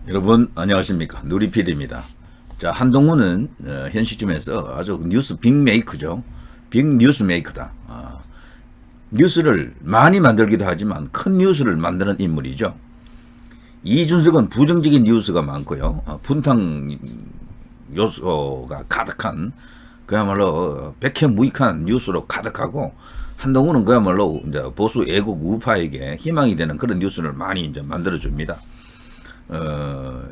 여러분 안녕하십니까, 누리PD입니다. 자, 한동훈은 현 시점에서 아주 뉴스 빅메이커죠. 빅뉴스 메이커다. 뉴스를 많이 만들기도 하지만 큰 뉴스를 만드는 인물이죠. 이준석은 부정적인 뉴스가 많고요. 분탕 요소가 가득한, 그야말로 백해무익한 뉴스로 가득하고, 한동훈은 그야말로 이제 보수 애국 우파에게 희망이 되는 그런 뉴스를 많이 이제 만들어줍니다.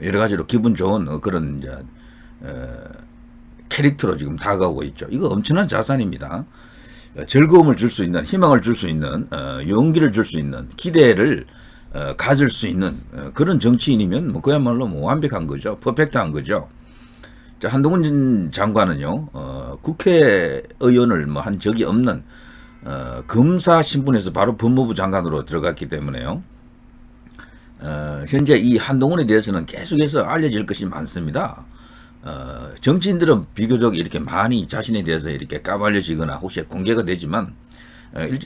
여러 가지로 기분 좋은 그런 이제 캐릭터로 지금 다가오고 있죠. 이거 엄청난 자산입니다. 즐거움을 줄 수 있는, 희망을 줄 수 있는, 용기를 줄 수 있는, 기대를 가질 수 있는 그런 정치인이면 뭐 그야말로 뭐 완벽한 거죠. 퍼펙트한 거죠. 자, 한동훈 장관은요, 국회의원을 뭐 한 적이 없는 검사 신분에서 바로 법무부 장관으로 들어갔기 때문에요. 현재 이 한동훈에 대해서는 계속해서 알려질 것이 많습니다. 정치인들은 비교적 이렇게 많이 자신에 대해서 이렇게 까발려지거나 혹시 공개가 되지만,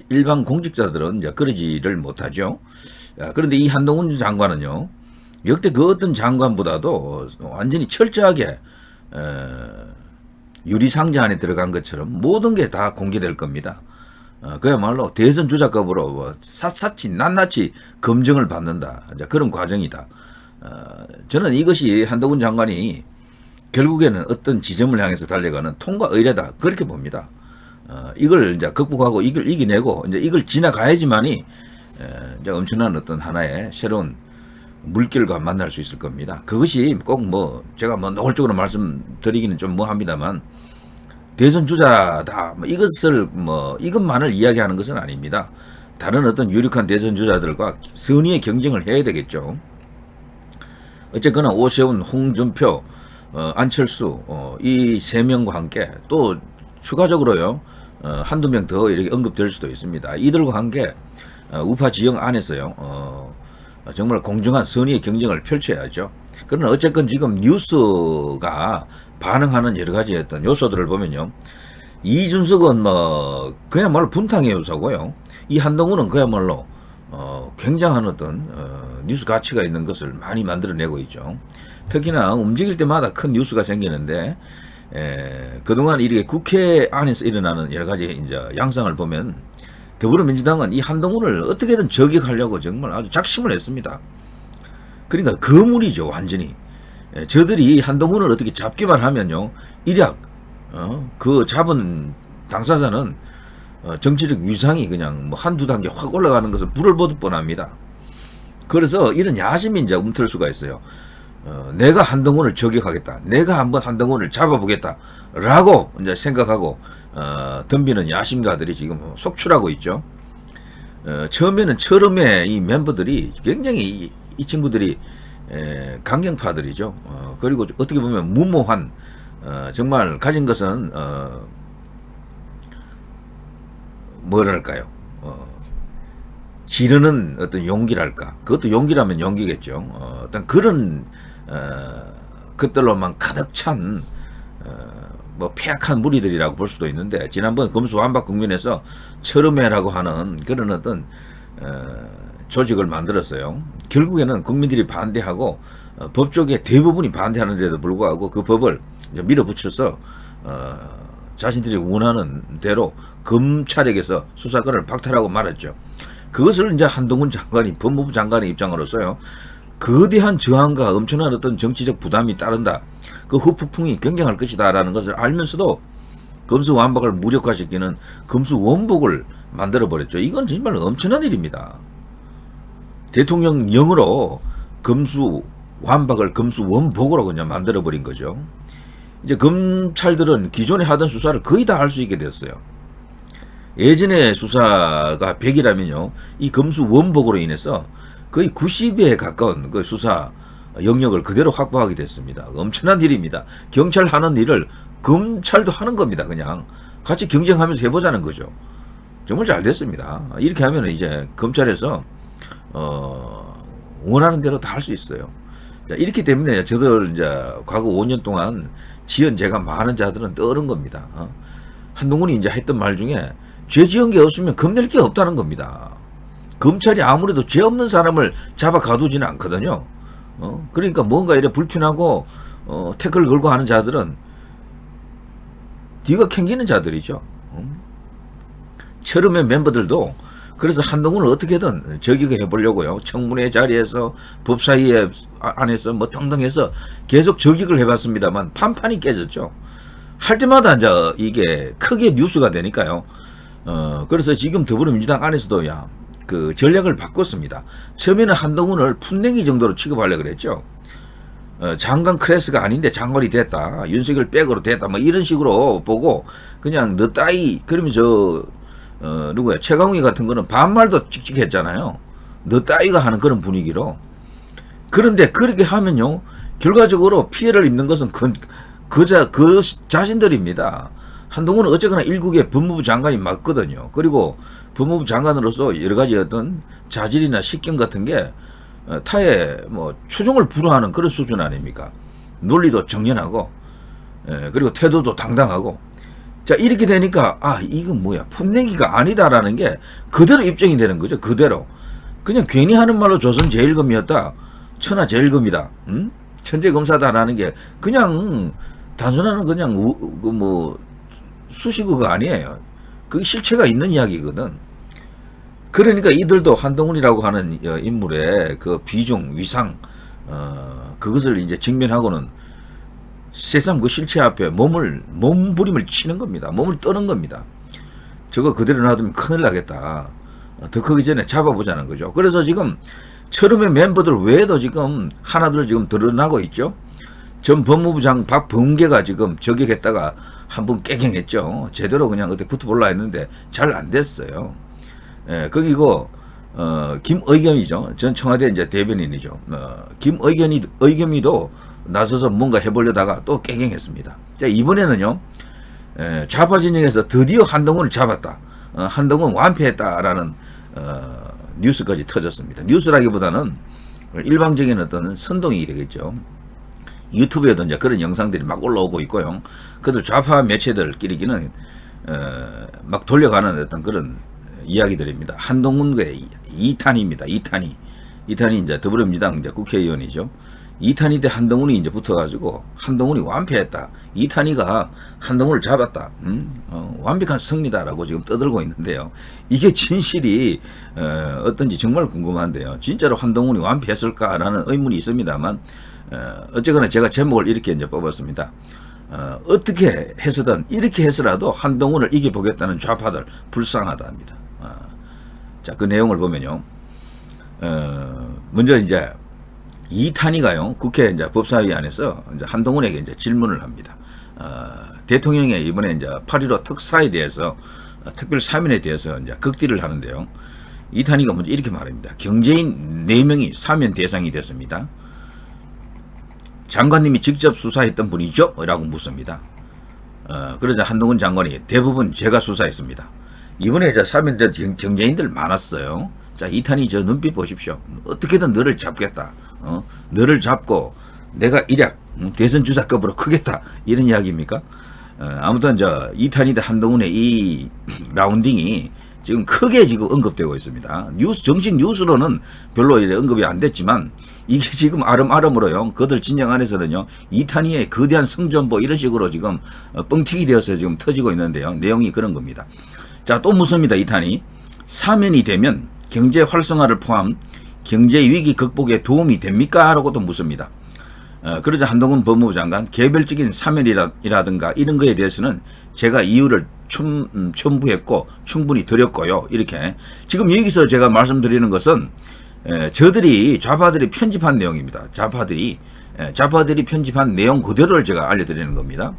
일반 공직자들은 이제 그러지를 못하죠. 그런데 이 한동훈 장관은요, 역대 그 어떤 장관보다도 완전히 철저하게, 유리상자 안에 들어간 것처럼 모든 게 다 공개될 겁니다. 그야말로 대선 주자급으로 뭐 샅샅이 낱낱이 검증을 받는다, 그런 과정이다. 저는 이것이 한동훈 장관이 결국에는 어떤 지점을 향해서 달려가는 통과 의례다, 그렇게 봅니다. 이걸 이제 극복하고 이걸 이겨내고 이제 이걸 지나가야지만이 이제 엄청난 어떤 하나의 새로운 물결과 만날 수 있을 겁니다. 그것이 꼭 뭐 제가 뭐 노골적으로 말씀드리기는 좀 뭐합니다만, 대선 주자다, 뭐 이것을 뭐 이것만을 이야기하는 것은 아닙니다. 다른 어떤 유력한 대선 주자들과 선의의 경쟁을 해야 되겠죠. 어쨌거나 오세훈, 홍준표, 안철수, 이 세 명과 함께 또 추가적으로요, 한두 명 더 이렇게 언급될 수도 있습니다. 이들과 함께 우파 지형 안에서요, 정말 공정한 선의의 경쟁을 펼쳐야죠. 그러나 어쨌건 지금 뉴스가 반응하는 여러 가지 어떤 요소들을 보면요, 이준석은 뭐 그야말로 분탕의 요소고요, 이 한동훈은 그야말로 굉장한 어떤 뉴스 가치가 있는 것을 많이 만들어내고 있죠. 특히나 움직일 때마다 큰 뉴스가 생기는데, 그동안 이렇게 국회 안에서 일어나는 여러 가지 이제 양상을 보면 더불어민주당은 이 한동훈을 어떻게든 저격하려고 정말 아주 작심을 했습니다. 그러니까 거물이죠, 완전히. 저들이 한동훈을 어떻게 잡기만 하면요, 일약 그 잡은 당사자는 정치적 위상이 그냥 뭐 한두 단계 확 올라가는 것을 불을 보듯 뻔합니다. 그래서 이런 야심이 이제 움틀 수가 있어요. 내가 한동훈을 저격하겠다, 내가 한번 한동훈을 잡아보겠다 라고 이제 생각하고 덤비는 야심가들이 지금 속출하고 있죠. 처음에는 처음에 이 멤버들이 굉장히 이 친구들이 강경파들이죠. 그리고 어떻게 보면 무모한, 정말 가진 것은 뭐랄까요, 지르는 어떤 용기랄까, 그것도 용기라면 용기겠죠. 어떤 그런 것들로만 가득 찬 뭐 폐악한 무리들이라고 볼 수도 있는데, 지난번 검수완박 국면에서 철음회라고 하는 그런 어떤 조직을 만들었어요. 결국에는 국민들이 반대하고 법조계 대부분이 반대하는데도 불구하고 그 법을 이제 밀어붙여서 자신들이 원하는 대로 검찰에게서 수사권을 박탈하고 말았죠. 그것을 이제 한동훈 장관이, 법무부 장관의 입장으로서요, 거대한 저항과 엄청난 어떤 정치적 부담이 따른다, 그 후폭풍이 굉장할 것이다 라는 것을 알면서도 검수완박을 무력화시키는 검수원복을 만들어버렸죠. 이건 정말 엄청난 일입니다. 대통령령으로 검수완박을 검수원복으로 그냥 만들어버린 거죠. 이제 검찰들은 기존에 하던 수사를 거의 다 할 수 있게 됐어요. 예전에 수사가 100이라면요, 이 검수원복으로 인해서 거의 90에 가까운 그 수사 영역을 그대로 확보하게 됐습니다. 엄청난 일입니다. 경찰 하는 일을 검찰도 하는 겁니다. 그냥 같이 경쟁하면서 해보자는 거죠. 정말 잘 됐습니다. 이렇게 하면 이제 검찰에서 원하는 대로 다 할 수 있어요. 자, 이렇기 때문에 저들 이제 과거 5년 동안 지은 죄가 많은 자들은 떠오른 겁니다. 한동훈이 이제 했던 말 중에 죄 지은 게 없으면 겁낼 게 없다는 겁니다. 검찰이 아무래도 죄 없는 사람을 잡아 가두지는 않거든요. 그러니까 뭔가 이래 불편하고 태클 걸고 하는 자들은 뒤가 캥기는 자들이죠. 처음에 멤버들도 그래서 한동훈을 어떻게든 저격해 보려고요. 청문회 자리에서 법사위에 안에서 뭐 등등 해서 계속 저격을 해봤습니다만 판판이 깨졌죠. 할 때마다 이제 이게 크게 뉴스가 되니까요. 그래서 지금 더불어민주당 안에서도 그 전략을 바꿨습니다. 처음에는 한동훈을 풋냉이 정도로 취급하려고 그랬죠. 장관 클래스가 아닌데 장관이 됐다. 윤석열 백으로 됐다. 뭐 이런 식으로 보고 그냥 너 따위 그러면서 누구야 최강욱이 같은 거는 반말도 찍찍했잖아요. 너 따위가 하는 그런 분위기로. 그런데 그렇게 하면요 결과적으로 피해를 입는 것은 그 자신들입니다. 한동훈은 어쨌거나 일국의 법무부 장관이 맞거든요. 그리고 법무부 장관으로서 여러 가지 어떤 자질이나 식견 같은 게 타의 뭐 추종을 불허하는 그런 수준 아닙니까? 논리도 정연하고 그리고 태도도 당당하고. 자 이렇게 되니까 이건 뭐야 풋내기가 아니다라는 게 그대로 입증이 되는 거죠. 그대로 그냥 괜히 하는 말로 조선 제일검이었다, 천하 제일검이다, 천재검사다라는 게 그냥 단순한 그냥 뭐 수식어가 아니에요. 그게 실체가 있는 이야기거든. 그러니까 이들도 한동훈이라고 하는 인물의 그 비중, 위상, 그것을 이제 직면하고는 세상 그 실체 앞에 몸부림을 치는 겁니다. 몸을 떠는 겁니다. 저거 그대로 놔두면 큰일 나겠다. 더 크기 전에 잡아보자는 거죠. 그래서 지금 처음에 멤버들 외에도 지금 하나둘 지금 드러나고 있죠. 전 법무부 장 박범계가 지금 저격했다가 한번 깨갱했죠. 제대로 그냥 그때 붙어볼라 했는데 잘 안 됐어요. 거기고 김의겸이죠. 전 청와대 이제 대변인이죠. 의겸이도 나서서 뭔가 해보려다가 또 깨갱했습니다. 자 이번에는요 좌파 진영에서 드디어 한동훈을 잡았다, 한동훈 완패했다라는 뉴스까지 터졌습니다. 뉴스라기보다는 일방적인 어떤 선동이 되겠죠. 유튜브에도 이제 그런 영상들이 막 올라오고 있고요. 그들 좌파 매체들끼리는 막 돌려가는 어떤 그런 이야기들입니다. 한동훈의 이탄희입니다. 이탄희 이제 더불어민주당 이제 국회의원이죠. 이탄희 대 한동훈이 이제 붙어가지고 한동훈이 완패했다. 이탄희가 한동훈을 잡았다. 완벽한 승리다라고 지금 떠들고 있는데요. 이게 진실이 어떤지 정말 궁금한데요. 진짜로 한동훈이 완패했을까라는 의문이 있습니다만 어쨌거나 제가 제목을 이렇게 이제 뽑았습니다. 어떻게 해서든 이렇게 해서라도 한동훈을 이겨보겠다는 좌파들 불쌍하다 합니다. 자, 그 내용을 보면요. 먼저 이제 이탄희가요, 국회 이제 법사위 안에서 이제 한동훈에게 이제 질문을 합니다. 대통령의 이번에 이제 8.15 특사에 대해서, 특별 사면에 대해서 이제 극딜을 하는데요. 이탄희가 먼저 이렇게 말합니다. 경제인 4명이 사면 대상이 됐습니다. 장관님이 직접 수사했던 분이죠? 라고 묻습니다. 그러자 한동훈 장관이 대부분 제가 수사했습니다. 이번에 이제 사면된 경제인들 많았어요. 자, 이탄희 저 눈빛 보십시오. 어떻게든 너를 잡겠다. 너를 잡고 내가 일약 대선 주자급으로 크겠다. 이런 이야기입니까? 아무튼 저 이탄희 대 한동훈의 이 라운딩이 지금 크게 지금 언급되고 있습니다. 정식 뉴스로는 별로 이래 언급이 안 됐지만 이게 지금 아름아름으로요. 그들 진영 안에서는요. 이탄희의 거대한 성전보 이런 식으로 지금 뻥튀기 되어서 지금 터지고 있는데요. 내용이 그런 겁니다. 자, 또 묻습니다. 이탄희. 사면이 되면 경제 활성화를 포함 경제 위기 극복에 도움이 됩니까? 라고도 묻습니다. 그러자 한동훈 법무부 장관 개별적인 사면이라든가 이런 거에 대해서는 제가 이유를 첨부했고 충분히 드렸고요. 이렇게 지금 여기서 제가 말씀드리는 것은 저들이 좌파들이 편집한 내용입니다. 좌파들이 편집한 내용 그대로를 제가 알려드리는 겁니다.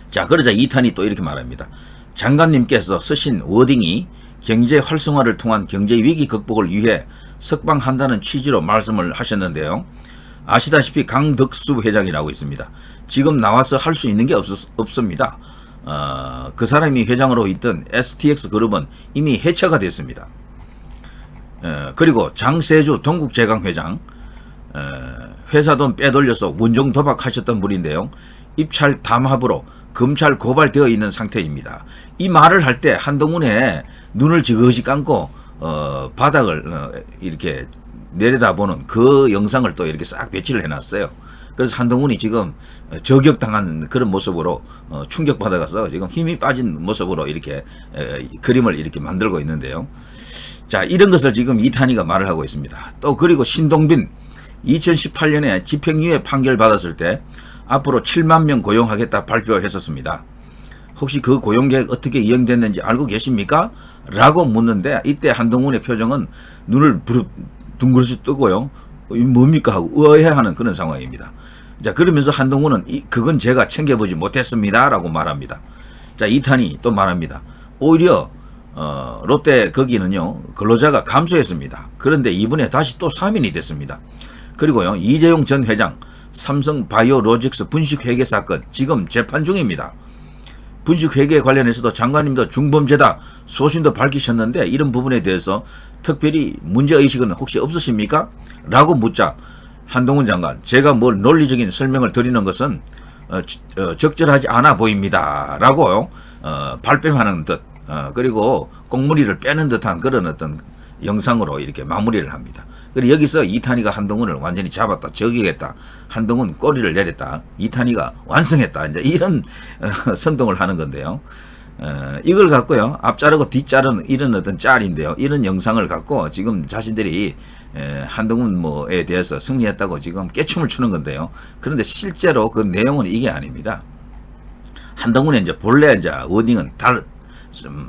자, 그러자 이탄이 또 이렇게 말합니다. 장관님께서 쓰신 워딩이 경제 활성화를 통한 경제 위기 극복을 위해 석방한다는 취지로 말씀을 하셨는데요. 아시다시피 강덕수 회장이라고 있습니다. 지금 나와서 할 수 있는 게 없습니다. 그 사람이 회장으로 있던 STX 그룹은 이미 해체가 됐습니다. 그리고 장세주 동국제강 회장, 회사 돈 빼돌려서 원정 도박하셨던 분인데요. 입찰 담합으로 검찰 고발되어 있는 상태입니다. 이 말을 할 때 한동훈의 눈을 지그시 감고 바닥을 이렇게 내려다보는 그 영상을 또 이렇게 싹 배치를 해놨어요. 그래서 한동훈이 지금 저격당한 그런 모습으로 충격받아가서 지금 힘이 빠진 모습으로 이렇게 그림을 이렇게 만들고 있는데요. 자, 이런 것을 지금 이탄희가 말을 하고 있습니다. 또 그리고 신동빈 2018년에 집행유예 판결 받았을 때 앞으로 7만 명 고용하겠다 발표했었습니다. 혹시 그 고용계획 어떻게 이행됐는지 알고 계십니까? 라고 묻는데 이때 한동훈의 표정은 눈을 둥글씩 뜨고요. 뭡니까? 하고 의아해하는 그런 상황입니다. 자, 그러면서 한동훈은 그건 제가 챙겨보지 못했습니다. 라고 말합니다. 자, 이탄희 또 말합니다. 오히려 롯데 거기는요 근로자가 감소했습니다. 그런데 이번에 다시 또 3인이 됐습니다. 그리고요 이재용 전 회장 삼성 바이오로직스 분식회계 사건 지금 재판 중입니다. 분식회계 관련해서도 장관님도 중범죄다 소신도 밝히셨는데 이런 부분에 대해서 특별히 문제의식은 혹시 없으십니까? 라고 묻자 한동훈 장관 제가 뭘 논리적인 설명을 드리는 것은 적절하지 않아 보입니다. 라고 발뺌하는 듯 그리고 꽁무니를 빼는 듯한 그런 어떤 영상으로 이렇게 마무리를 합니다. 그리고 여기서 이탄희가 한동훈을 완전히 잡았다, 저격했다, 한동훈 꼬리를 내렸다, 이탄희가 완성했다, 이제 이런 선동을 하는 건데요. 이걸 갖고요 앞자르고 뒷자르는 이런 어떤 짤인데요. 이런 영상을 갖고 지금 자신들이 한동훈 뭐에 대해서 승리했다고 지금 깨춤을 추는 건데요. 그런데 실제로 그 내용은 이게 아닙니다. 한동훈의 이제 본래 이제 워딩은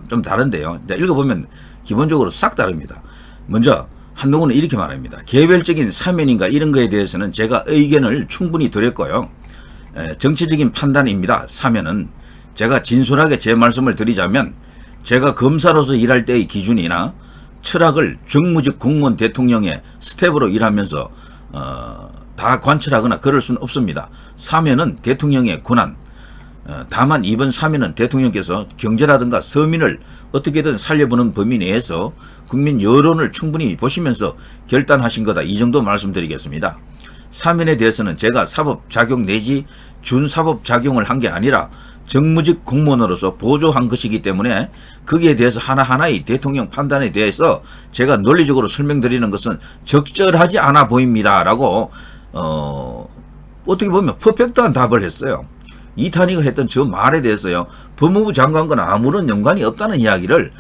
좀 다른데요. 이제 읽어보면 기본적으로 싹 다릅니다. 먼저 한동훈은 이렇게 말합니다. 개별적인 사면인가 이런 거에 대해서는 제가 의견을 충분히 드렸고요. 정치적인 판단입니다. 사면은 제가 진솔하게 제 말씀을 드리자면 제가 검사로서 일할 때의 기준이나 철학을 정무직 공무원 대통령의 스텝으로 일하면서 다 관철하거나 그럴 수는 없습니다. 사면은 대통령의 권한. 다만 이번 사면은 대통령께서 경제라든가 서민을 어떻게든 살려보는 범위 내에서 국민 여론을 충분히 보시면서 결단하신 거다. 이 정도 말씀드리겠습니다. 사면에 대해서는 제가 사법작용 내지 준사법작용을 한 게 아니라 정무직 공무원으로서 보조한 것이기 때문에 거기에 대해서 하나하나의 대통령 판단에 대해서 제가 논리적으로 설명드리는 것은 적절하지 않아 보입니다. 라고 어떻게 보면 퍼펙트한 답을 했어요. 이탄희가 했던 저 말에 대해서요 법무부 장관과는 아무런 연관이 없다는 이야기를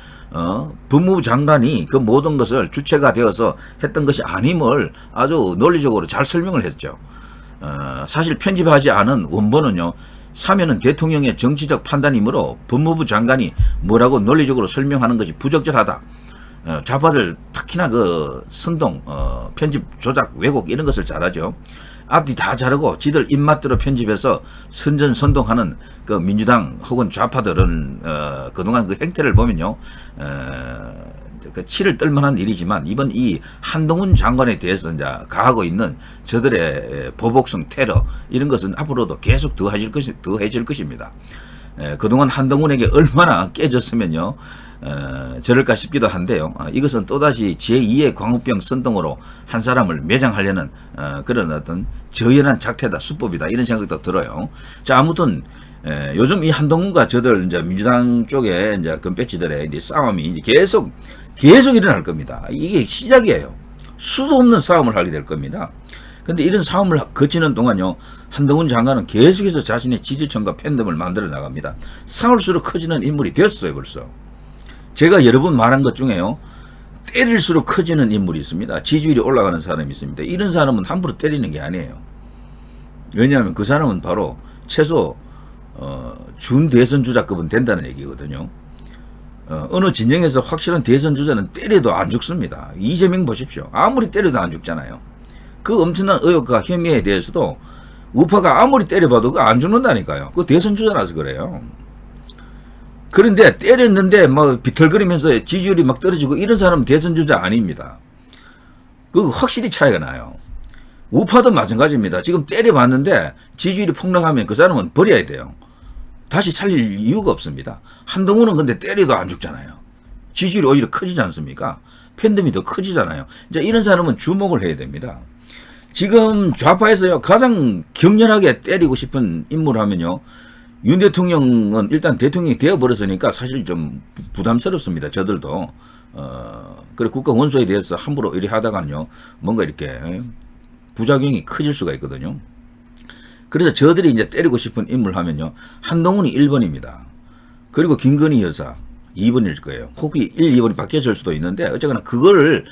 법무부 장관이 그 모든 것을 주체가 되어서 했던 것이 아님을 아주 논리적으로 잘 설명을 했죠. 사실 편집하지 않은 원본은요 사면은 대통령의 정치적 판단이므로 법무부 장관이 뭐라고 논리적으로 설명하는 것이 부적절하다. 좌파들 특히나 그 선동 편집 조작 왜곡 이런 것을 잘하죠. 앞뒤 다 자르고 지들 입맛대로 편집해서 선전선동하는 그 민주당 혹은 좌파들은 그동안 그 행태를 보면요 그 치를 떨만한 일이지만 이번 이 한동훈 장관에 대해서 이제 가하고 있는 저들의 보복성 테러 이런 것은 앞으로도 계속 더해질 것입니다. 그동안 한동훈에게 얼마나 깨졌으면요 저럴까 싶기도 한데요. 이것은 또다시 제2의 광우병 선동으로 한 사람을 매장하려는 그런 어떤 저연한 작태다, 수법이다 이런 생각도 들어요. 자, 아무튼 요즘 이 한동훈과 저들 이제 민주당 쪽에 이제 금배치들의 이제 싸움이 이제 계속 일어날 겁니다. 이게 시작이에요. 수도 없는 싸움을 하게 될 겁니다. 근데 이런 싸움을 거치는 동안요 한동훈 장관은 계속해서 자신의 지지층과 팬덤을 만들어 나갑니다. 싸울수록 커지는 인물이 되었어요 벌써. 제가 여러 번 말한 것 중에요 때릴수록 커지는 인물이 있습니다. 지지율이 올라가는 사람이 있습니다. 이런 사람은 함부로 때리는 게 아니에요. 왜냐하면 그 사람은 바로 최소 준대선 주자급은 된다는 얘기거든요. 어느 진영에서 확실한 대선 주자는 때려도 안 죽습니다. 이재명 보십시오. 아무리 때려도 안 죽잖아요. 그 엄청난 의혹과 혐의에 대해서도 우파가 아무리 때려봐도 안 죽는다니까요. 그 대선 주자라서 그래요. 그런데 때렸는데 막 비틀거리면서 지지율이 막 떨어지고 이런 사람은 대선 주자 아닙니다. 그 확실히 차이가 나요. 우파도 마찬가지입니다. 지금 때려봤는데 지지율이 폭락하면 그 사람은 버려야 돼요. 다시 살릴 이유가 없습니다. 한동훈은 근데 때려도 안 죽잖아요. 지지율이 오히려 커지지 않습니까? 팬덤이 더 커지잖아요. 이제 이런 사람은 주목을 해야 됩니다. 지금 좌파에서요 가장 격렬하게 때리고 싶은 인물 하면요 윤 대통령은 일단 대통령이 되어버렸으니까 사실 좀 부담스럽습니다. 저들도 그래 국가 원수에 대해서 함부로 이리 하다가는요 뭔가 이렇게 부작용이 커질 수가 있거든요. 그래서 저들이 이제 때리고 싶은 인물 하면요 한동훈이 1번입니다. 그리고 김건희 여사 2번일 거예요. 혹시 1, 2번이 바뀌었을 수도 있는데 어쨌거나 그거를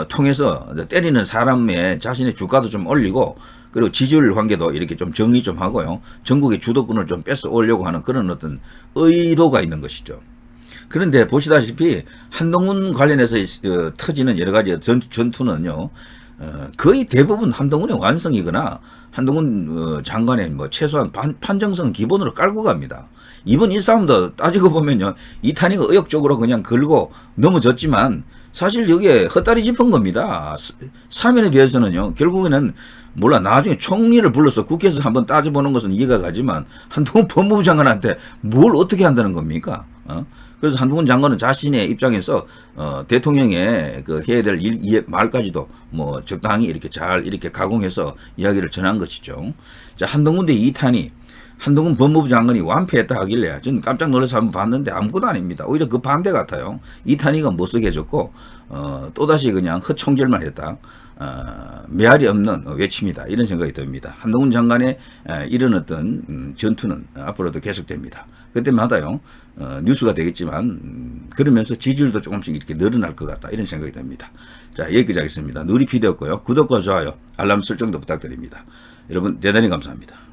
통해서 때리는 사람의 자신의 주가도 좀 올리고 그리고 지지율 관계도 이렇게 좀 정리 좀 하고요. 전국의 주도권을 좀 뺏어 오려고 하는 그런 어떤 의도가 있는 것이죠. 그런데 보시다시피 한동훈 관련해서 터지는 여러 가지 전투는요. 거의 대부분 한동훈의 완성이거나 한동훈 장관의 뭐 최소한 판정성 기본으로 깔고 갑니다. 이번 이 싸움도 따지고 보면요. 이탄희가 의욕적으로 그냥 걸고 넘어졌지만 사실 여기에 헛다리 짚은 겁니다. 사면에 대해서는요. 결국에는 몰라 나중에 총리를 불러서 국회에서 한번 따져보는 것은 이해가 가지만 한동훈 법무부 장관한테 뭘 어떻게 한다는 겁니까? 그래서 한동훈 장관은 자신의 입장에서 대통령의 그 해야 될 일 말까지도 뭐 적당히 이렇게 잘 이렇게 가공해서 이야기를 전한 것이죠. 자, 한동훈 대 이탄희, 한동훈 법무부 장관이 완패했다 하길래 저는 깜짝 놀라서 한번 봤는데 아무것도 아닙니다. 오히려 그 반대 같아요. 이탄희가 못쓰게 해줬고 또다시 그냥 헛총질만 했다. 메아리 없는 외침이다. 이런 생각이 듭니다. 한동훈 장관의 이런 어떤 전투는 앞으로도 계속됩니다. 그때마다요 뉴스가 되겠지만 그러면서 지지율도 조금씩 이렇게 늘어날 것 같다. 이런 생각이 듭니다. 자, 여기까지 하겠습니다. 누리피디였고요. 구독과 좋아요, 알람 설정도 부탁드립니다. 여러분 대단히 감사합니다.